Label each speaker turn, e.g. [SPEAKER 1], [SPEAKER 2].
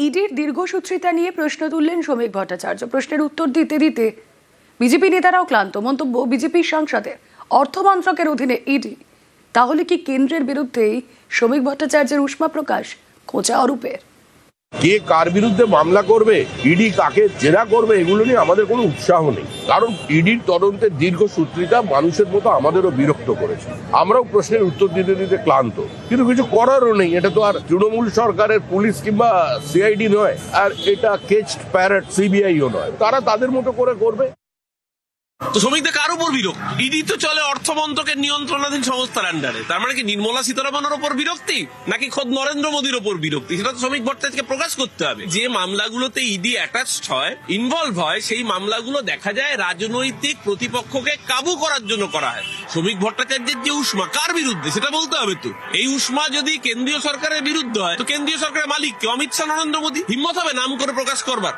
[SPEAKER 1] ইডির দীর্ঘসূত্রিতা নিয়ে প্রশ্ন তুললেন শ্রমিক ভট্টাচার্য। প্রশ্নের উত্তর দিতে দিতে বিজেপি নেতারাও ক্লান্ত। মন্তব্য বিজেপির সাংসদের, অর্থ মন্ত্রকের অধীনে ইডি, তাহলে কি কেন্দ্রের বিরুদ্ধেই শ্রমিক ভট্টাচার্যের উষ্মা প্রকাশ খোঁচা অরূপের?
[SPEAKER 2] কে কার বিরুদ্ধে মামলা করবে, ইডি কাকে জেরা করবে, এগুলো নিয়ে আমাদের কোনো উৎসাহ নেই। কারণ ইডির তদন্তের দীর্ঘসূত্রিতা মানুষের মতো আমাদেরও বিরক্ত করেছে। আমরাও প্রশ্নের উত্তর দিতে দিতে ক্লান্ত, কিন্তু কিছু করারও নেই। এটা তো আর তৃণমূল সরকারের পুলিশ কিংবা সিআইডি নয়, আর এটা কেচড প্যারেট সিবিআইও নয়। তারা তাদের মতো করে করবে।
[SPEAKER 3] তো শ্রমিকদের কার উপর বিরক্তি? ইডি তো চলে অর্থ মন্ত্রকের নিয়ন্ত্রণাধীন সংস্থার আন্ডারে। তার মানে কি নির্মলা সীতারামনের ওপর বিরক্তি, নাকি খোদ নরেন্দ্র মোদীর ওপর বিরক্তি? সেটা তো শ্রমিক ভট্টাচার্যকে প্রকাশ করতে হবে। যে মামলাগুলোতে ইডি অ্যাটাচড হয়, ইনভলভ হয়, সেই মামলাগুলো দেখা যায় রাজনৈতিক প্রতিপক্ষকে কাবু করার জন্য করা হয়। শ্রমিক ভট্টাচার্যের যে উষ্মা কার বিরুদ্ধে সেটা বলতে হবে তো। এই উষ্মা যদি কেন্দ্রীয় সরকারের বিরুদ্ধে হয়, তো কেন্দ্রীয় সরকারের মালিক কে? অমিত শাহ, নরেন্দ্র মোদী। হিম্মত হবে নাম করে প্রকাশ করবার?